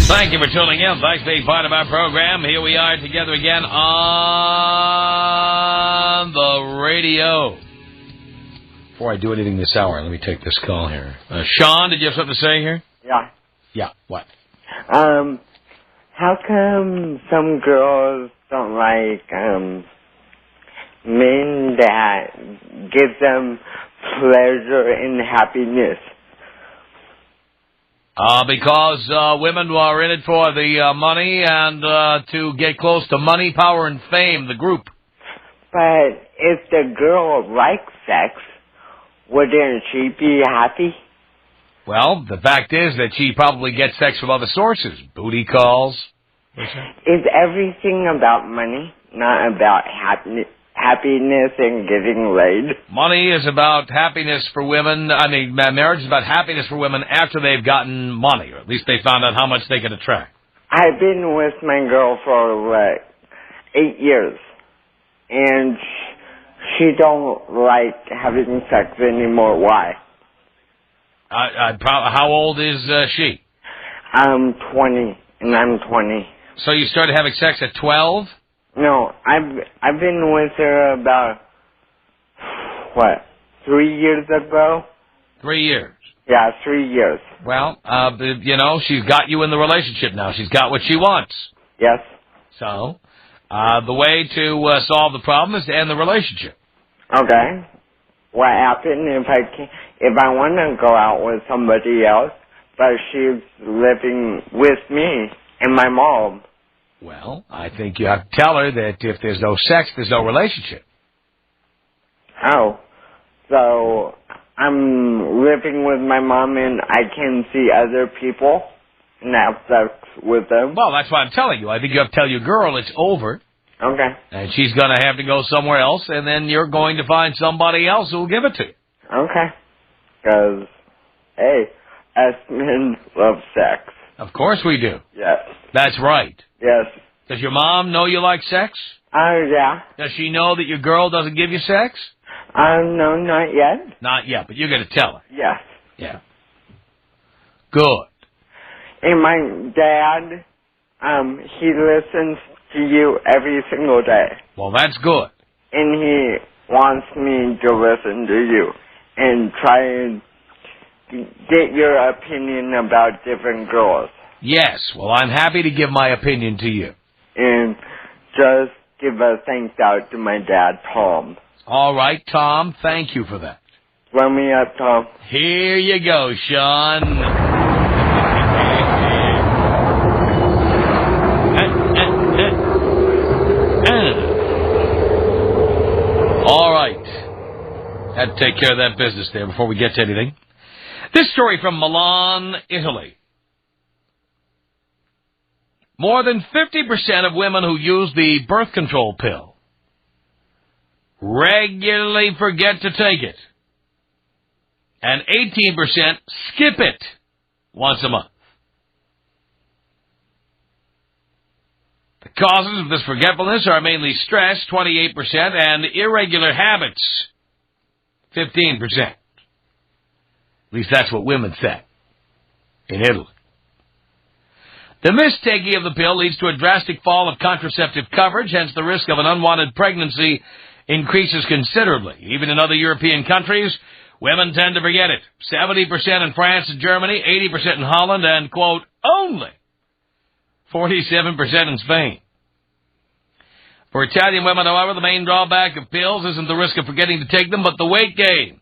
Thank you for tuning in. Thanks for being part of our program. Here we are together again on the radio. Before I do anything this hour, let me take this call here. Sean, did you have something to say here? Yeah. Yeah, what? How come some girls don't like men that give them pleasure and happiness? Because women are in it for the money and to get close to money, power, and fame, the group. But if the girl likes sex, wouldn't she be happy? Well, the fact is that she probably gets sex from other sources. Booty calls. Is everything about money, not about happiness and getting laid? Money is about happiness for women. I mean, marriage is about happiness for women after they've gotten money, or at least they found out how much they can attract. I've been with my girl for, 8 years, and she don't like having sex anymore. Why? How old is she? I'm 20, and I'm 20. So you started having sex at 12? No, I've been with her about 3 years ago? 3 years. Yeah, 3 years. Well, she's got you in the relationship now. She's got what she wants. Yes. So, the way to solve the problem is to end the relationship. Okay. What happened if I want to go out with somebody else, but she's living with me and my mom? Well, I think you have to tell her that if there's no sex, there's no relationship. Oh. So I'm living with my mom and I can see other people and have sex with them? Well, that's what I'm telling you. I think you have to tell your girl it's over. Okay. And she's going to have to go somewhere else, and then you're going to find somebody else who will give it to you. Okay. Because, hey, us men love sex. Of course we do. Yes. That's right. Yes. Does your mom know you like sex? Yeah. Does she know that your girl doesn't give you sex? No, not yet. Not yet, but you're going to tell her. Yes. Yeah. Good. And my dad, he listens to you every single day. Well, that's good. And he wants me to listen to you and try and get your opinion about different girls. Yes. Well, I'm happy to give my opinion to you. And just give a thanks out to my dad, Tom. All right, Tom. Thank you for that. Let me up, Tom. Here you go, Sean. All right. Had to take care of that business there before we get to anything. This story from Milan, Italy. More than 50% of women who use the birth control pill regularly forget to take it. And 18% skip it once a month. The causes of this forgetfulness are mainly stress, 28%, and irregular habits, 15%. At least that's what women say in Italy. The mistaking of the pill leads to a drastic fall of contraceptive coverage, hence the risk of an unwanted pregnancy increases considerably. Even in other European countries, women tend to forget it. 70% in France and Germany, 80% in Holland, and, quote, only 47% in Spain. For Italian women, however, the main drawback of pills isn't the risk of forgetting to take them, but the weight gain.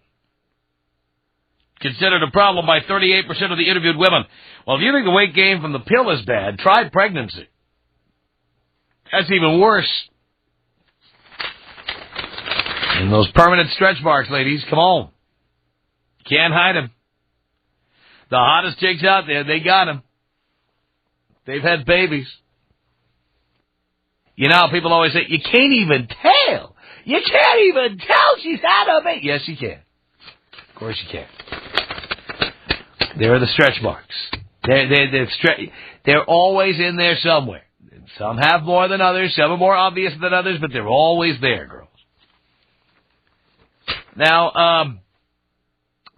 Considered a problem by 38% of the interviewed women. Well, if you think the weight gain from the pill is bad, try pregnancy. That's even worse. And those permanent stretch marks, ladies, come on. Can't hide them. The hottest chicks out there, they got them. They've had babies. You know, people always say, you can't even tell. You can't even tell she's had a baby. Yes, you can. Of course you can. There are the stretch marks. They're always in there somewhere. Some have more than others. Some are more obvious than others, but they're always there, girls. Now,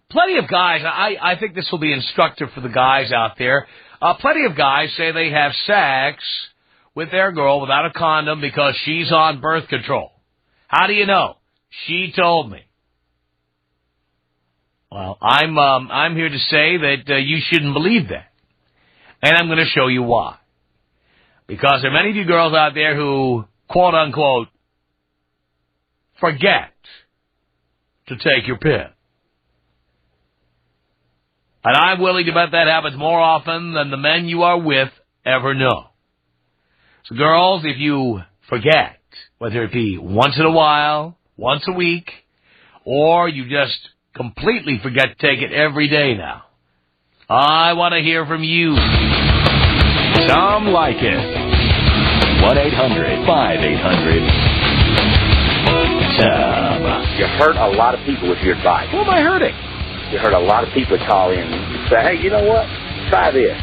plenty of guys, I think this will be instructive for the guys out there. Plenty of guys say they have sex with their girl without a condom because she's on birth control. How do you know? She told me. Well, I'm here to say that you shouldn't believe that. And I'm going to show you why. Because there are many of you girls out there who, quote unquote, forget to take your pill. And I'm willing to bet that happens more often than the men you are with ever know. So girls, if you forget, whether it be once in a while, once a week, or you just completely forget to take it every day now, I want to hear from you. Some like it. 1-800-5800-TOM. You hurt a lot of people with your advice. Who am I hurting? You heard a lot of people call in and say, hey, you know what? Try this.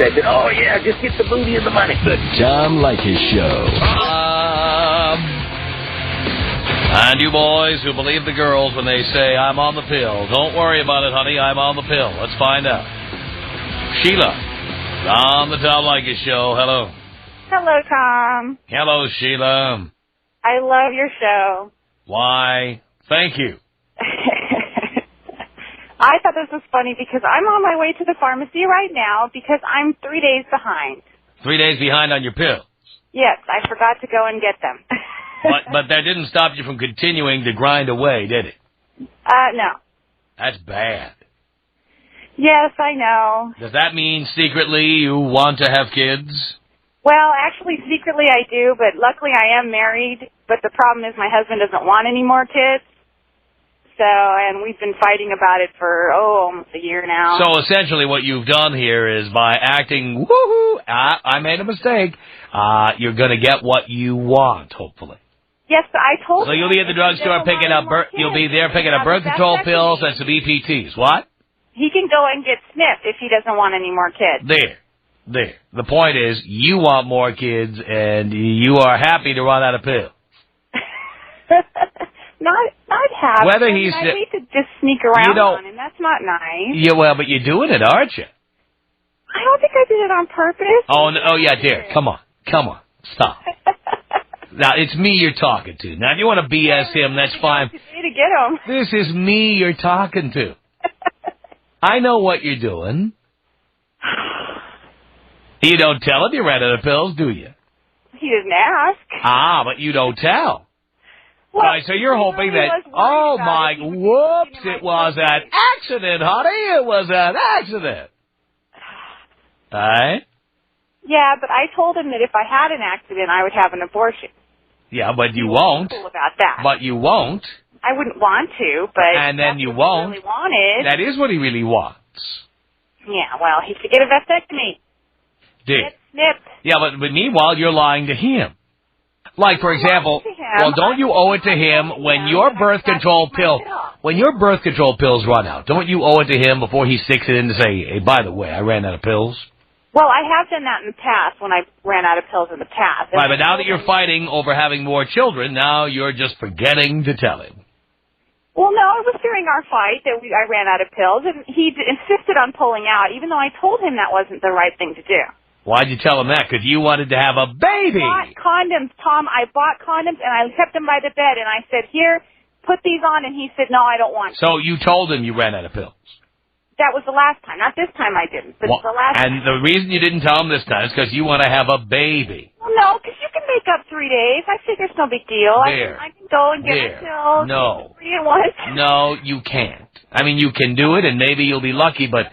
They said, oh, yeah, just get the booty and the money. The Tom Leykis Show. And you boys who believe the girls when they say, I'm on the pill. Don't worry about it, honey. I'm on the pill. Let's find out. Sheila, on the Tom Leykis Show. Hello. Hello, Tom. Hello, Sheila. I love your show. Why, thank you. I thought this was funny because I'm on my way to the pharmacy right now because I'm 3 days behind. 3 days behind on your pills. Yes, I forgot to go and get them. But that didn't stop you from continuing to grind away, did it? No. That's bad. Yes, I know. Does that mean secretly you want to have kids? Well, actually, secretly I do, but luckily I am married. But the problem is my husband doesn't want any more kids. So, and we've been fighting about it for, almost a year now. So essentially what you've done here is by acting, woohoo, I made a mistake, you're going to get what you want, hopefully. Yes, I told him. So you'll be at the drugstore picking up, you'll be there picking up birth control pills and some EPTs. What? He can go and get snipped if he doesn't want any more kids. There. The point is, you want more kids and you are happy to run out of pills. Not happy. Whether I he's, hate to just sneak around on him. That's not nice. Yeah, well, but you're doing it, aren't you? I don't think I did it on purpose. Oh yeah, dear. Come on. Stop. Now, it's me you're talking to. Now, if you want to BS him, that's fine. To get him. This is me you're talking to. I know what you're doing. You don't tell him you ran out of pills, do you? He didn't ask. But you don't tell. Well, All right, so you're hoping that, oh my, whoops, it was an accident, honey. It was an accident. All right? Yeah, but I told him that if I had an accident, I would have an abortion. Yeah, but you won't. Cool about that. But you won't. I wouldn't want to, but and then that's you what won't. He really wanted. That is what he really wants. Yeah, well, he should get a vasectomy. Dick. Snip. Yeah, but meanwhile, you're lying to him. Like, for example, well, don't you owe it to him when your birth control pills run out? Don't you owe it to him before he sticks it in to say, hey, by the way, I ran out of pills? Well, I have done that in the past when I ran out of pills in the past. Right, but now that you're fighting over having more children, now you're just forgetting to tell him. Well, no, it was during our fight that I ran out of pills, and he insisted on pulling out, even though I told him that wasn't the right thing to do. Why'd you tell him that? Because you wanted to have a baby. I bought condoms, Tom. I bought condoms, and I kept them by the bed, and I said, here, put these on, and he said, no, I don't want to. So you told him you ran out of pills? That was the last time. Not this time I didn't, but the last time. And the reason you didn't tell him this time is because you want to have a baby. Well, no, because you can make up 3 days. I figure it's no big deal. I can go and get a pill. No. 3 at once. No, you can't. I mean, you can do it, and maybe you'll be lucky, but,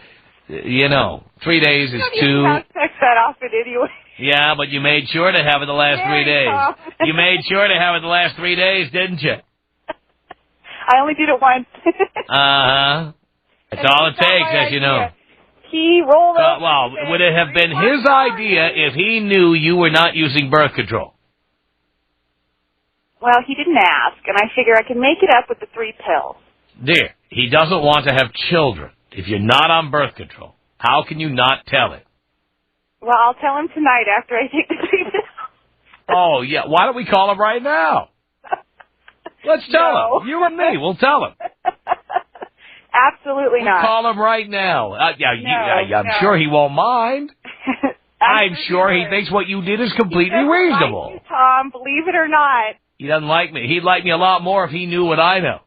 3 days is too... Have sex that often anyway. Yeah, but you made sure to have it the last 3 days. You made sure to have it the last 3 days, didn't you? I only did it once. Uh-huh. That's all it takes, as you know. He rolled over. Well, would it have been his idea if he knew you were not using birth control? Well, he didn't ask, and I figure I can make it up with the 3 pills. Dear, he doesn't want to have children if you're not on birth control. How can you not tell him? Well, I'll tell him tonight after I take the 3 pills. Oh, yeah. Why don't we call him right now? Let's tell him. You and me. We'll tell him. Absolutely not. Call him right now. I'm sure he won't mind. I'm sure he thinks what you did is completely reasonable. Like you, Tom, believe it or not. He doesn't like me. He'd like me a lot more if he knew what I know.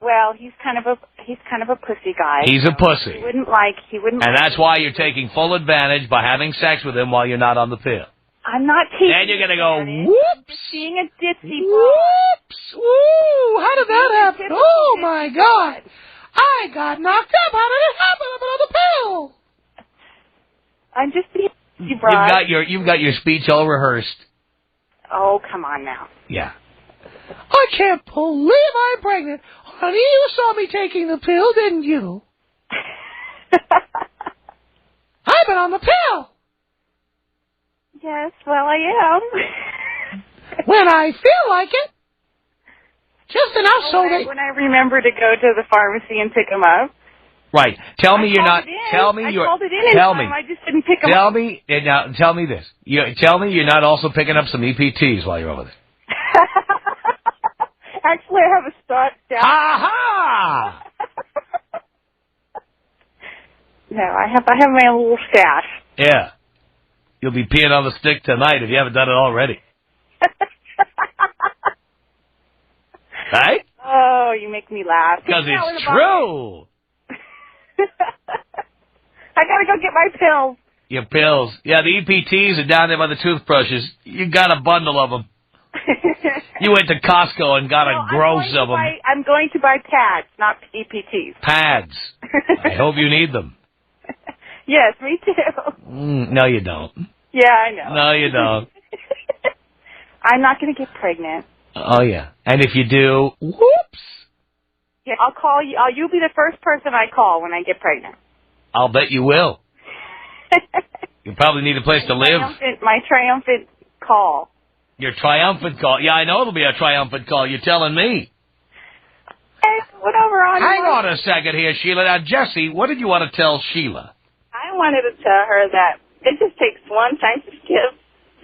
Well, he's kind of a pussy guy. He's a pussy. He wouldn't like. And that's why you're taking full advantage by having sex with him while you're not on the pill. I'm not taking. And you're gonna go, whoops. Being a ditzy boy. Whoops. Ooh, how did that happen? Oh my God. I got knocked up. How did it happen? I'm on the pill. I'm just being a ditzy broad. You've got your speech all rehearsed. Oh, come on now. Yeah. I can't believe I'm pregnant. Honey, you saw me taking the pill, didn't you? I've been on the pill. Yes, well, I am. When I feel like it. Just enough so that... When I remember to go to the pharmacy and pick them up. Right. Tell me you're not... Tell me you're... I called it in tell time. me. I just didn't pick them up. Tell me this. Tell me you're not also picking up some EPTs while you're over there. Actually, I have a stock down. Aha! No, I have my own little stash. Yeah. You'll be peeing on the stick tonight if you haven't done it already. Right? Oh, you make me laugh. Because it's true. I gotta go get my pills. Your pills. Yeah, the EPTs are down there by the toothbrushes. You got a bundle of them. You went to Costco and got a gross of them. I'm going to buy pads, not EPTs. Pads. I hope you need them. Yes, me too. No, you don't. Yeah, I know. No, you don't. I'm not going to get pregnant. Oh, yeah. And if you do, whoops. Yeah, I'll call you. You'll be the first person I call when I get pregnant. I'll bet you will. You probably need a place to live. My triumphant call. Your triumphant call. Yeah, I know it'll be a triumphant call. You're telling me. Hey, whatever. Hang on a second here, Sheila. Now, Jesse, what did you want to tell Sheila? I wanted to tell her that it just takes one time to skip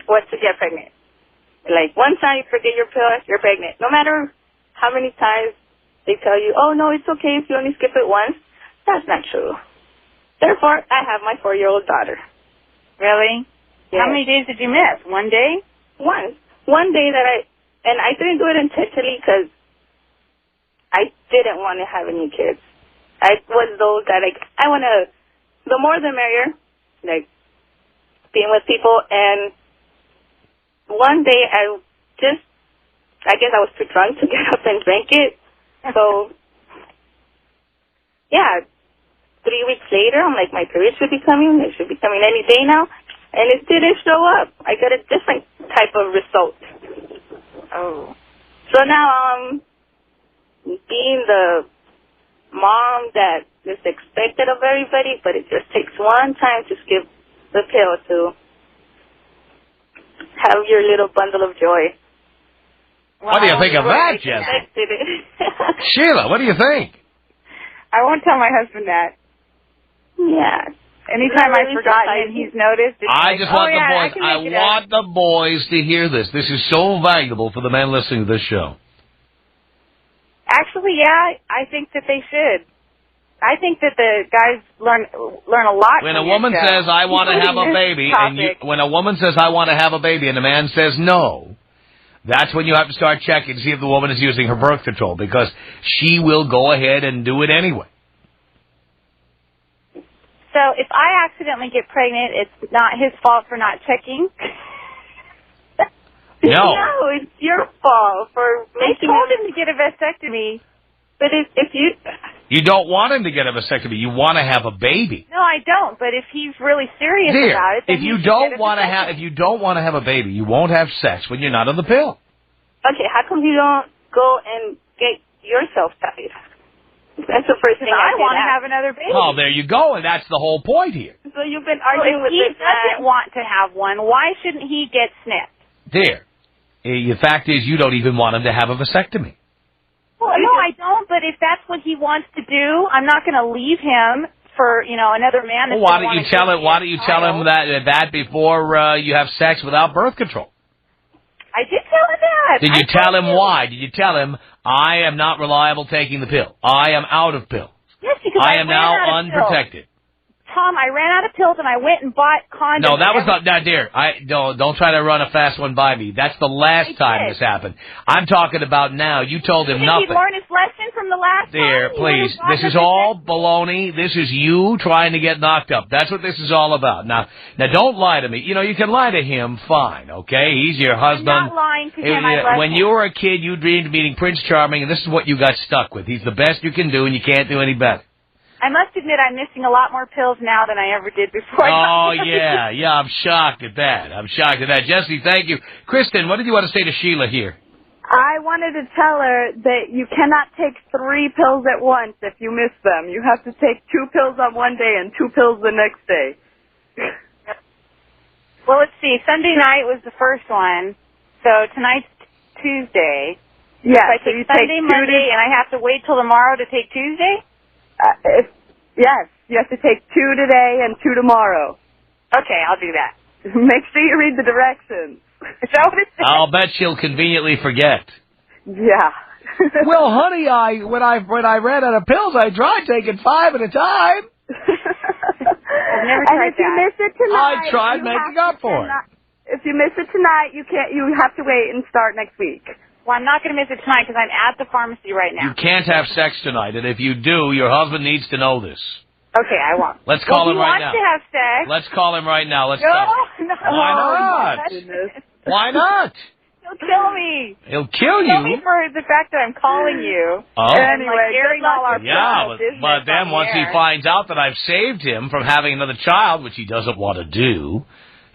to get pregnant. Like, one time you forget your pill, you're pregnant. No matter how many times they tell you, oh, no, it's okay if you only skip it once. That's not true. Therefore, I have my 4-year-old daughter. Really? Yes. How many days did you miss? One day? One day that I didn't do it intentionally because I didn't want to have any kids. I was those that, like, I want to, the more the merrier, like, being with people. And one day I guess I was too drunk to get up and drink it. So, yeah, 3 weeks later, I'm like, my period should be coming. It should be coming any day now. And it didn't show up. I got a different type of result. Oh. So now I'm being the mom that is expected of everybody, but it just takes one time to skip the pill to have your little bundle of joy. What do you think of that, Jesse? Sheila, what do you think? I won't tell my husband that. Yeah. Anytime I've forgotten and he's noticed, it's I just want the boys. I want the the boys to hear this. This is so valuable for the men listening to this show. Actually, yeah, I think that they should. I think that the guys learn a lot. When a woman says, "I want to have a baby," when a woman says, "I want to have a baby," and a man says no, that's when you have to start checking to see if the woman is using her birth control, because she will go ahead and do it anyway. So if I accidentally get pregnant, it's not his fault for not checking? No. No, it's your fault for making told him to get a vasectomy. But if you... You don't want him to get a vasectomy. You want to have a baby. No, I don't. But if he's really serious about it, then if you don't want to have a baby, you won't have sex when you're not on the pill. Okay, how come you don't go and get yourself studied? That's the first thing I want to have another baby. Oh, there you go, and that's the whole point here. So you've been arguing with this man. If he doesn't want to have one, why shouldn't he get snipped? There. The fact is, you don't even want him to have a vasectomy. Well, no, I don't, but if that's what he wants to do, I'm not going to leave him for, another man. Well, why don't you tell him that before you have sex without birth control? I did tell him that. Did you tell him why? Did you tell him, I am not reliable taking the pill. I am out of pill. Yeah, Yes, because I am ran now out of unprotected. Pills. Tom, I ran out of pills and I went and bought condoms. No, that was not, dear. Don't try to run a fast one by me. That's the last time this happened. I'm talking about now. You told him nothing. Did he learn his lesson from the last Dear, time? please. This is all baloney. This is you trying to get knocked up. That's what this is all about. Now, don't lie to me. You know, you can lie to him, fine, okay? He's your husband. I'm not lying to him. I love when him. you were a kid, you dreamed of meeting Prince Charming, and this is what you got stuck with. He's the best you can do, and you can't do any better. I must admit I'm missing a lot more pills now than I ever did before. Oh, yeah, I'm shocked at that. Jesse, thank you. Kristen, what did you want to say to Sheila here? I wanted to tell her that you cannot take 3 pills at once if you miss them. You have to take 2 pills on one day and 2 pills the next day. Well, let's see. Sunday night was the first one, so tonight's Tuesday. Yeah, so I so take you Sunday, take Monday, and I have to wait till tomorrow to take Tuesday? Yes, you have to take 2 today and 2 tomorrow. Okay, I'll do that. Make sure you read the directions. Is that what it says? I'll bet she'll conveniently forget. Yeah. Well, honey, when I ran out of pills, I tried taking 5 at a time. I've never and tried if you miss it tonight, I tried making up for it. If you miss it tonight, you have to wait and start next week. Well, I'm not going to miss it tonight because I'm at the pharmacy right now. You can't have sex tonight, and if you do, your husband needs to know this. Okay, I won't. Let's call him right now. He wants to have sex. Let's call him right now. Let's No, tell him. no. Why not? Why not? He'll kill me. He'll kill Kill you. me for the fact that I'm calling you. Oh. Anyway, airing all our but then once he finds out that I've saved him from having another child, which he doesn't want to do,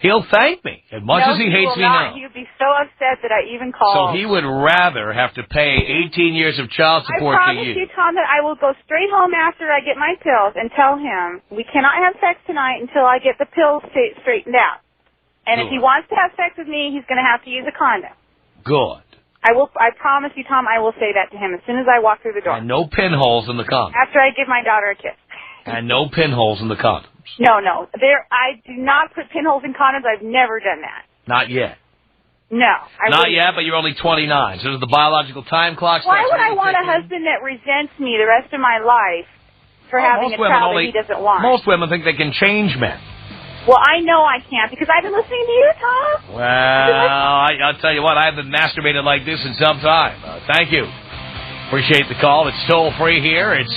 he'll thank me as much as he hates me now. He would be so upset that I even called. So he would rather have to pay 18 years of child support I to promise you. you, Tom, that I will go straight home after I get my pills and tell him we cannot have sex tonight until I get the pills straightened out. And if he wants to have sex with me, he's going to have to use a condom. Good. I promise you, Tom, I will say that to him as soon as I walk through the door. And no pinholes in the condoms. After I give my daughter a kiss. And no pinholes in the condoms. No. I do not put pinholes in condoms. I've never done that. Not yet. No. Not yet, but you're only 29. So the biological time clock starts. Why would I want a husband that resents me the rest of my life for having a child that he doesn't want? Most women think they can change men. Well, I know I can't because I've been listening to you, Tom. Well, I'll tell you what, I haven't masturbated like this in some time. Thank you. Appreciate the call. It's toll-free here. It's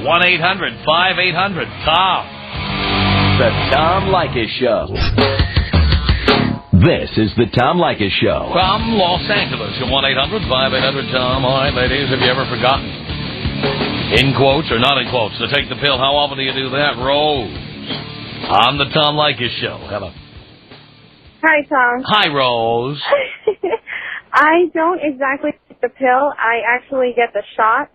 1-800-5800-TOM. The Tom Leykis Show. This is the Tom Leykis Show. From Los Angeles, 1-800-5800-TOM. All right, ladies, have you ever forgotten? In quotes or not in quotes, to take the pill. How often do you do that? Rose. On the Tom Leykis Show. Hello. Hi, Tom. Hi, Rose. I don't exactly take the pill. I actually get the shot.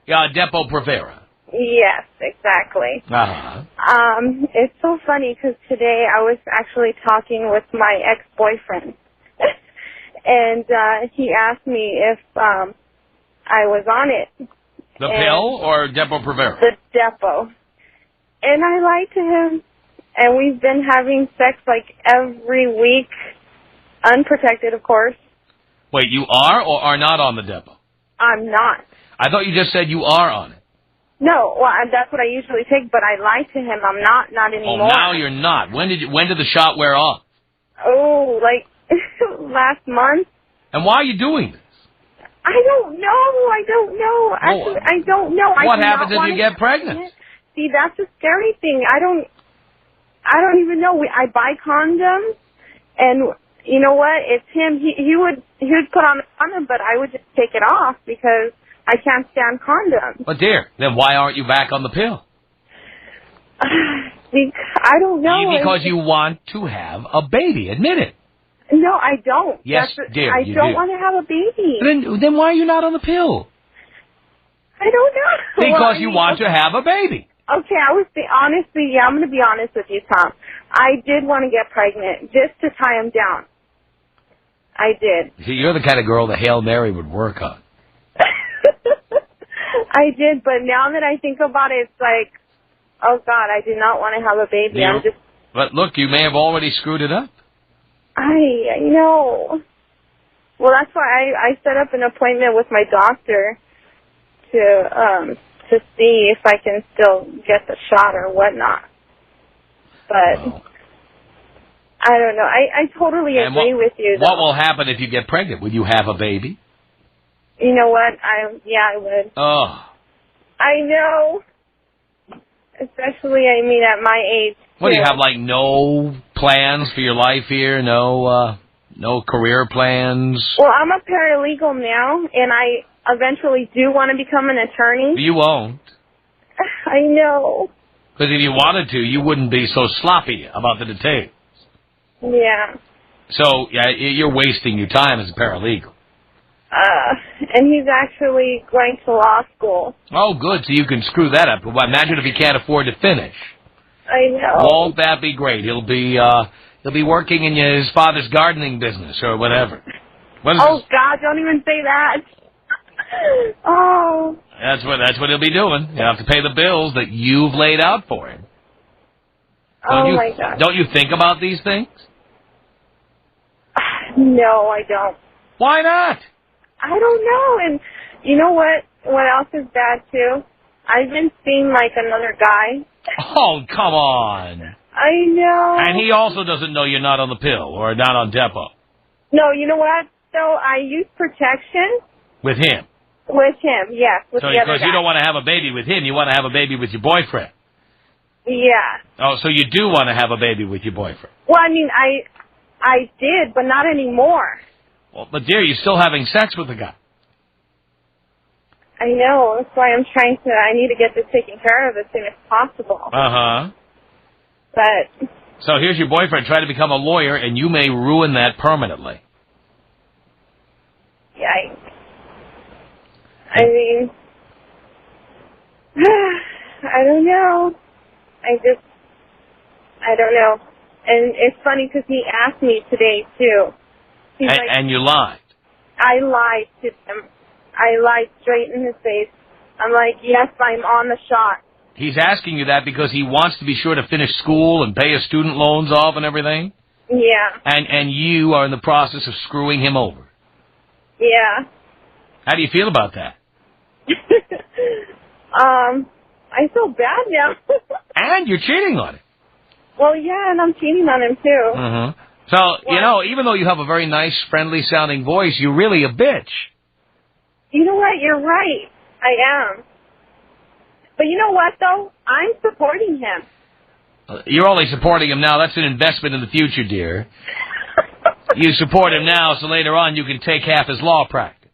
Yeah, Depo-Provera. Yes, exactly. Uh-huh. It's so funny because today I was actually talking with my ex-boyfriend, and he asked me if I was on it. The pill or Depo-Provera? The Depo. And I lied to him, and we've been having sex like every week, unprotected, of course. Wait, you are or are not on the Depo? I'm not. I thought you just said you are on it. No, well, that's what I usually take, but I lied to him. I'm not anymore. Oh, now you're not. When did the shot wear off? Oh, like last month. And why are you doing this? I don't know. Actually, I don't know. What happens if you get pregnant? See, that's the scary thing. I don't even know. I buy condoms, and you know what? It's him. He would put on a condom, but I would just take it off because I can't stand condoms. But dear, then why aren't you back on the pill? I don't know. Because you want to have a baby. Admit it. No, I don't. Yes, dear, I don't want to have a baby. Then why are you not on the pill? I don't know. Because you want to have a baby. Okay, honestly, I'm going to be honest with you, Tom. I did want to get pregnant just to tie him down. I did. See, you're the kind of girl the Hail Mary would work on. I did, but now that I think about it, it's like, oh, God, I do not want to have a baby. But look, you may have already screwed it up. I know. Well, that's why I set up an appointment with my doctor to to see if I can still get the shot or whatnot. But I don't know. I totally agree with you, though. What will happen if you get pregnant? Will you have a baby? You know what? I would. Oh. I know. Especially, I mean, at my age. What, do you have, like, no plans for your life here? No career plans? Well, I'm a paralegal now, and I eventually do want to become an attorney. You won't. I know. Because if you wanted to, you wouldn't be so sloppy about the details. Yeah. So, yeah, you're wasting your time as a paralegal. And he's actually going to law school. Oh, good. So you can screw that up. Well, imagine if he can't afford to finish. I know. Won't that be great? He'll be working in his father's gardening business or whatever. Oh, God, don't even say that. Oh. That's what he'll be doing. You have to pay the bills that you've laid out for him. My God. Don't you think about these things? No, I don't. Why not? I don't know. And you know what? What else is bad, too? I've been seeing, like, another guy. Oh, come on. I know. And he also doesn't know you're not on the pill or not on depot. No, you know what? So I use protection. With him? With him, yes. With so the other because guy. you don't want to have a baby with him, you want to have a baby with your boyfriend. Yeah. Oh, so you do want to have a baby with your boyfriend. Well, I mean, I did, but not anymore. Well, but dear, you're still having sex with the guy. I know. That's why I need to get this taken care of as soon as possible. Uh-huh. But. So here's your boyfriend trying to become a lawyer, and you may ruin that permanently. Yikes. I mean, I don't know. I don't know. And it's funny because he asked me today, too. And you lied. I lied to him. I lied straight in his face. I'm like, yes, I'm on the shot. He's asking you that because he wants to be sure to finish school and pay his student loans off and everything? Yeah. And you are in the process of screwing him over? Yeah. How do you feel about that? I feel bad now. And you're cheating on him. Well, yeah, and I'm cheating on him, too. Mm-hmm. So, you know, even though you have a very nice, friendly-sounding voice, you're really a bitch. You know what? You're right. I am. But you know what, though? I'm supporting him. You're only supporting him now. That's an investment in the future, dear. You support him now, so later on you can take half his law practice.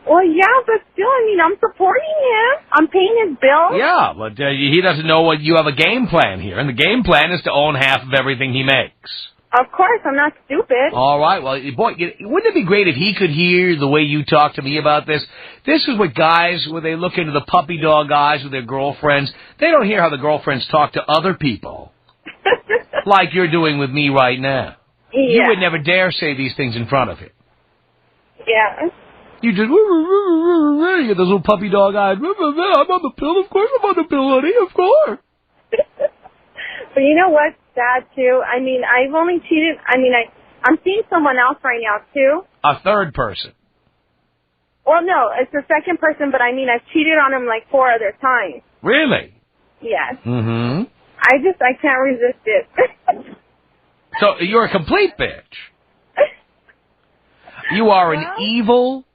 Well, yeah, but still, I mean, I'm supporting him. I'm paying his bills. Yeah, but he doesn't know what you have a game plan here, and the game plan is to own half of everything he makes. Of course, I'm not stupid. All right, well, boy, wouldn't it be great if he could hear the way you talk to me about this? This is what guys, when they look into the puppy dog eyes with their girlfriends, they don't hear how the girlfriends talk to other people, like you're doing with me right now. Yeah. You would never dare say these things in front of him. Yeah. You just, you get those little puppy dog eyes. I'm on the pill, of course I'm on the pill, honey, of course. But you know what's sad, too? I mean, I've only cheated, I'm seeing someone else right now, too. A third person. Well, no, it's the second person, but I mean, I've cheated on him like 4 other times. Really? Yes. Mm-hmm. I can't resist it. So, you're a complete bitch. You are an evil,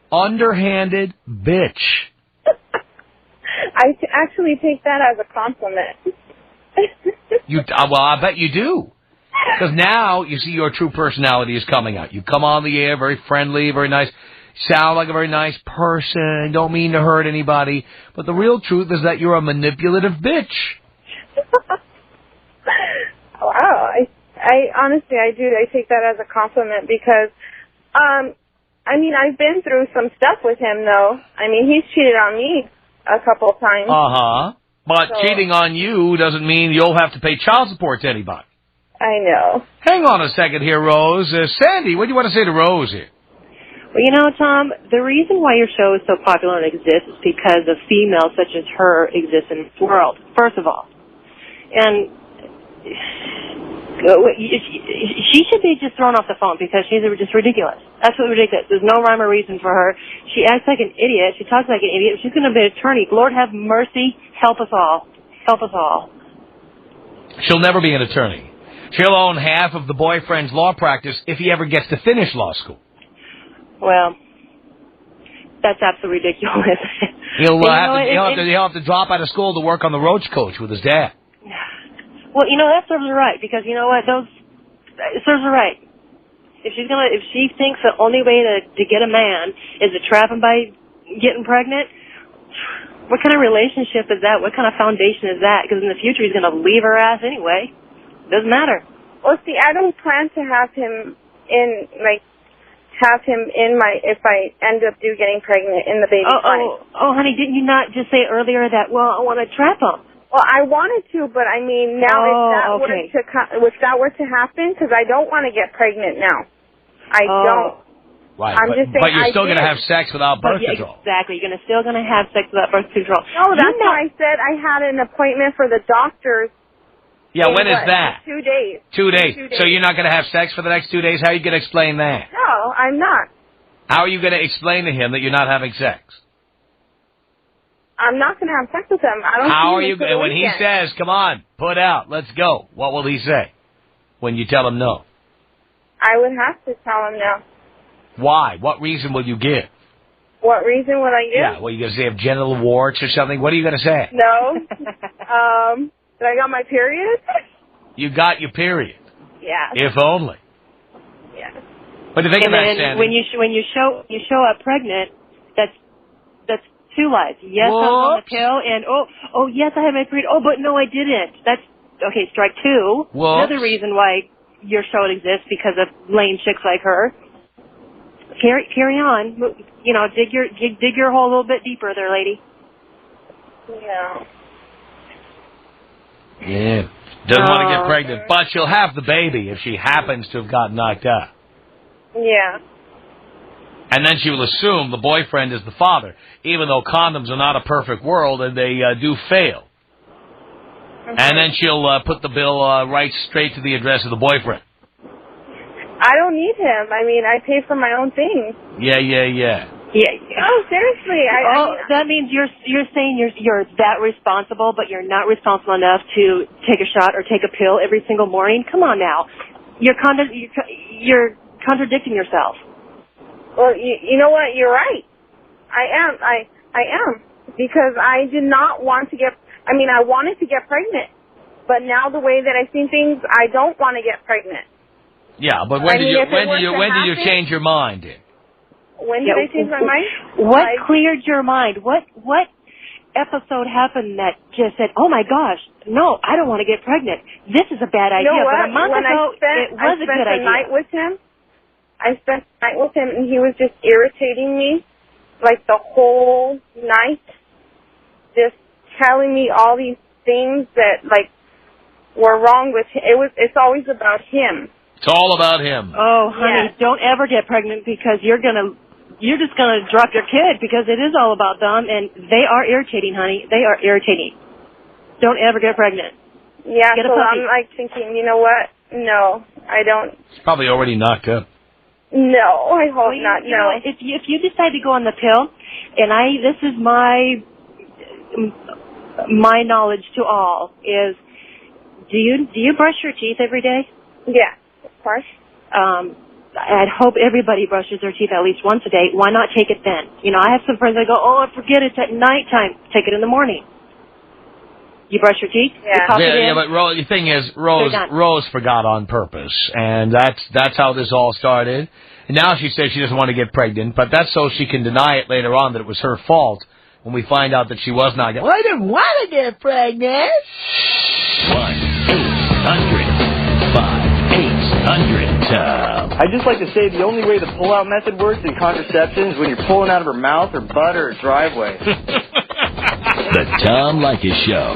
underhanded bitch. I actually take that as a compliment. Well, I bet you do. Because now, you see, your true personality is coming out. You come on the air, very friendly, very nice, sound like a very nice person, don't mean to hurt anybody. But the real truth is that you're a manipulative bitch. Wow. I honestly, I do. I take that as a compliment because, I've been through some stuff with him, though. I mean, he's cheated on me a couple of times. Uh-huh. But cheating on you doesn't mean you'll have to pay child support to anybody. I know. Hang on a second here, Rose. Sandy, what do you want to say to Rose here? Well, you know, Tom, the reason why your show is so popular and exists is because of females such as her exist in this world, first of all. And She should be just thrown off the phone because she's just ridiculous. Absolutely ridiculous. There's no rhyme or reason for her. She acts like an idiot. She talks like an idiot. She's going to be an attorney. Lord have mercy. Help us all. Help us all. She'll never be an attorney. She'll own half of the boyfriend's law practice if he ever gets to finish law school. Well, that's absolutely ridiculous. He'll have to drop out of school to work on the roach coach with his dad. Well, that serves her right because you know what? It serves her right. If she thinks the only way to get a man is to trap him by getting pregnant, what kind of relationship is that? What kind of foundation is that? Because in the future he's going to leave her ass anyway. Doesn't matter. Well, see, I don't plan to have him if I end up getting pregnant in the baby funny. Oh, honey, didn't you not just say earlier that, I want to trap him? Well, I wanted to, but I mean, now if that were to happen, because I don't want to get pregnant now. I don't. Right, I'm just saying, but you're still going to have sex without birth control. Exactly, you're still going to have sex without birth control. No, that's why I said I had an appointment for the doctors. Yeah, when is that? 2 days. 2 days. So you're not going to have sex for the next 2 days? How are you going to explain that? No, I'm not. How are you going to explain to him that you're not having sex? I'm not going to have sex with him. I don't. How are you going? When he says, "Come on, put out, let's go," what will he say? When you tell him no? I would have to tell him no. Why? What reason will you give? What reason would I give? Yeah, well, you going to say have genital warts or something? What are you going to say? No. That I got my period. You got your period. Yeah. If only. Yeah. What do you think of that, And Sandy? when you show up pregnant, that's two lies. Yes, I was on the pill, and oh yes, I had my period. Oh, but no, I didn't. That's okay. Strike two. Whoops. Another reason why your show exists because of lame chicks like her. Carry on. Dig your hole a little bit deeper, there, lady. Yeah. Yeah. Doesn't want to get pregnant, but she'll have the baby if she happens to have gotten knocked out. Yeah. And then she will assume the boyfriend is the father, even though condoms are not a perfect world and they do fail. Okay. And then she'll put the bill right straight to the address of the boyfriend. I don't need him. I mean, I pay for my own things. Yeah. Oh, seriously. That means you're saying you're that responsible, but you're not responsible enough to take a shot or take a pill every single morning? Come on now. You're contradicting yourself. Well, you know what? You're right. I am. Because I did not want to I wanted to get pregnant. But now the way that I've seen things, I don't want to get pregnant. Yeah, but when did you change your mind? When did I change my mind? What cleared your mind? What episode happened that just said, "Oh my gosh, no, I don't want to get pregnant. This is a bad idea." You know what? But a month ago, it was a good idea. I spent the night with him, and he was just irritating me, like the whole night, just telling me all these things that were wrong with him. It's always about him. It's all about him. Oh, honey, Don't ever get pregnant because you're just gonna drop your kid because it is all about them, and they are irritating, honey. They are irritating. Don't ever get pregnant. Yeah, so I'm thinking, you know what? No, I don't. It's probably already knocked up. No, I hope not. You know, if you decide to go on the pill, and this is my knowledge to all is, do you brush your teeth every day? Yeah. Of course. I'd hope everybody brushes their teeth at least once a day. Why not take it then? I have some friends that go, I forget it's at nighttime. Take it in the morning. You brush your teeth? Yeah, but the thing is, Rose forgot on purpose, and that's how this all started. And now she says she doesn't want to get pregnant, but that's so she can deny it later on that it was her fault when we find out that she was not getting. Well, I didn't want to get pregnant. 1-800-5800-TOM. I'd just like to say the only way the pull-out method works in contraception is when you're pulling out of her mouth or butt or driveway. The Tom Leykis Show.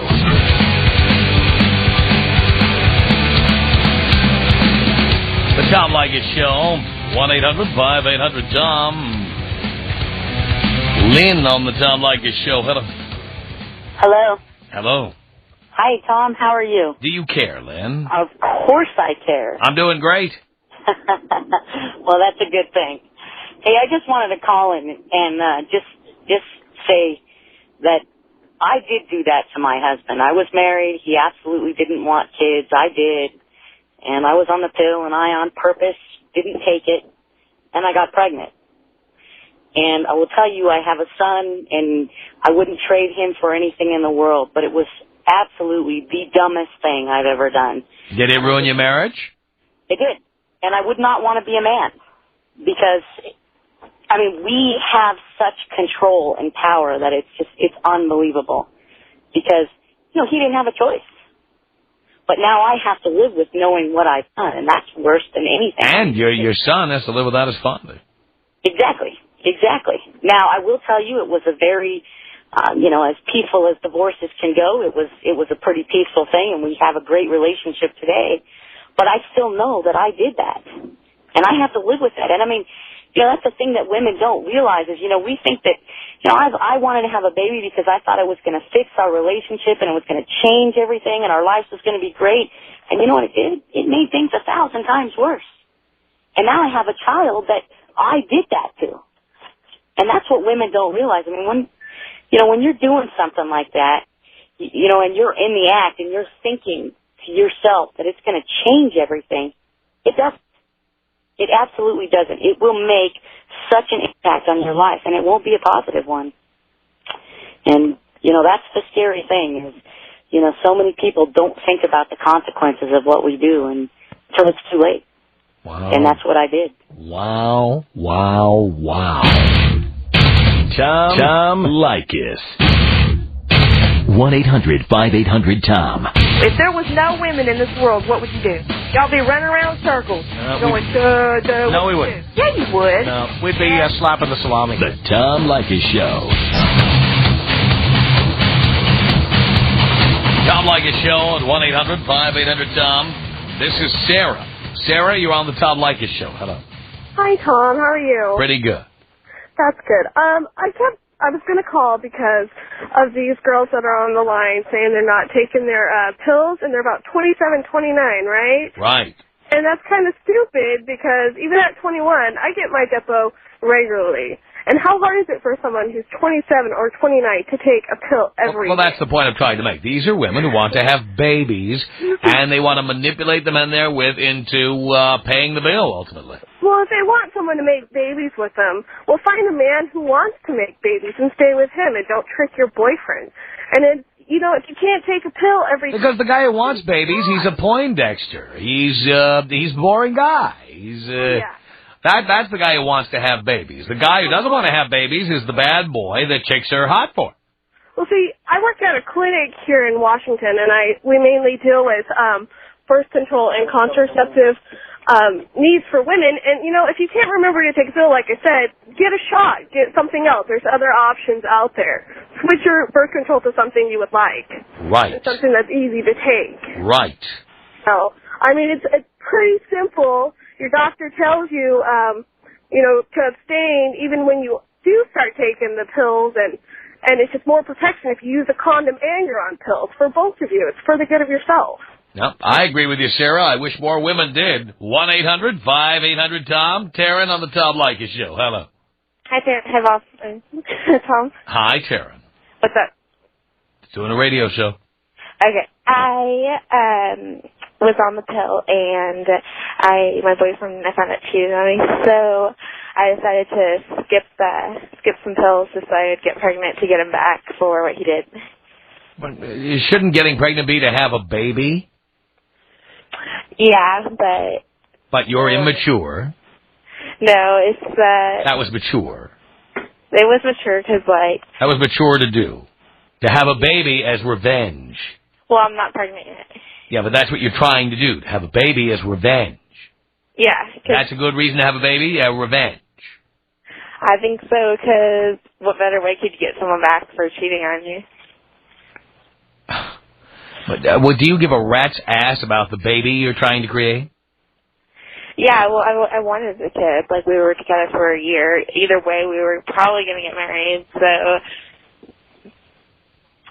The Tom Leykis Show. 1-800-5800-TOM. Lynn on the Tom Leykis Show. Hello. Hello. Hello. Hi, Tom. How are you? Do you care, Lynn? Of course I care. I'm doing great. Well, that's a good thing. Hey, I just wanted to call in and just say that I did do that to my husband. I was married. He absolutely didn't want kids. I did. And I was on the pill, and I, on purpose, didn't take it, and I got pregnant. And I will tell you, I have a son, and I wouldn't trade him for anything in the world, but it was absolutely the dumbest thing I've ever done. Did it ruin your marriage? It did. And I would not want to be a man because, I mean, we have such control and power that it's unbelievable because, you know, he didn't have a choice. But now I have to live with knowing what I've done, and that's worse than anything. And your son has to live without his father. Exactly. Now, I will tell you, it was a very, as peaceful as divorces can go, it was a pretty peaceful thing, and we have a great relationship today. But I still know that I did that, and I have to live with that. And I mean, you know, that's the thing that women don't realize is, you know, we think that, you know, I wanted to have a baby because I thought it was going to fix our relationship and it was going to change everything and our lives was going to be great. And you know what it did? It made things 1,000 times worse. And now I have a child that I did that to. And that's what women don't realize. I mean, when you're doing something like that, you know, and you're in the act and you're thinking to yourself that it's going to change everything, it doesn't. It absolutely doesn't. It will make such an impact on your life, and it won't be a positive one. And, you know, that's the scary thing is, you know, so many people don't think about the consequences of what we do until it's too late. Wow. And that's what I did. Wow. Tom Leykis. 1-800-5800-TOM. If there was no women in this world, what would you do? Y'all be running around in circles. Going, duh. No, we wouldn't. Yeah, you would. No, we'd be slapping the salami. The Tom Leykis Show. Tom Leykis Show at 1-800-5800-TOM. This is Sarah. Sarah, you're on the Tom Leykis Show. Hello. Hi, Tom. How are you? Pretty good. That's good. I was going to call because of these girls that are on the line saying they're not taking their pills, and they're about 27, 29, right? Right. And that's kind of stupid because even at 21, I get my depot regularly. And how hard is it for someone who's 27 or 29 to take a pill every Well, that's the point I'm trying to make. These are women who want to have babies, and they want to manipulate the men they're with into paying the bill, ultimately. Well, if they want someone to make babies with them, well, find a man who wants to make babies and stay with him, and don't trick your boyfriend. And then, you know, if you can't take a pill every Because the guy who wants babies, he's a Poindexter. He's a boring guy. That's the guy who wants to have babies. The guy who doesn't want to have babies is the bad boy that chicks are hot for. Well, see, I work at a clinic here in Washington, and we mainly deal with birth control and contraceptive needs for women. And, you know, if you can't remember to take a pill, like I said, get a shot. Get something else. There's other options out there. Switch your birth control to something you would like. Right. Something that's easy to take. Right. So, I mean, it's pretty simple. Your doctor tells you, you know, to abstain even when you do start taking the pills, and it's just more protection if you use a condom and you're on pills for both of you. It's for the good of yourself. Yep, I agree with you, Sarah. I wish more women did. 1-800-5800-TOM. Taryn on the Tom Leykis Show. Hello. Hi, Tom. Hi, Taryn. What's up? Doing a radio show. Okay. I was on the pill, and my boyfriend, I found out cheated on me, so I decided to skip some pills just so I would get pregnant to get him back for what he did. But shouldn't getting pregnant be to have a baby? Yeah, But you're immature. No, it's That was mature. It was mature because, like... That was mature to do. To have a baby as revenge. Well, I'm not pregnant yet. Yeah, but that's what you're trying to do. To have a baby as revenge. Yeah. That's a good reason to have a baby? Yeah, revenge. I think so, because what better way could you get someone back for cheating on you? But do you give a rat's ass about the baby you're trying to create? Yeah, well, I wanted a kid. Like, we were together for a year. Either way, we were probably going to get married, so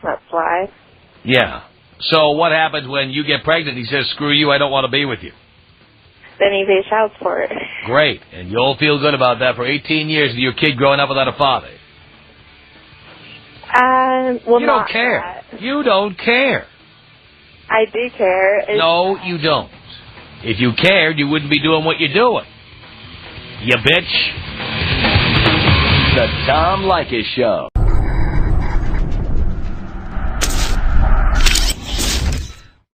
that's why. Yeah. So what happens when you get pregnant and he says, screw you, I don't want to be with you? Then he pays child support. Great. And you'll feel good about that for 18 years of your kid growing up without a father. Well, you don't care. That. You don't care. I do care. No, you don't. If you cared, you wouldn't be doing what you're doing. You bitch. The Tom Leykis Show.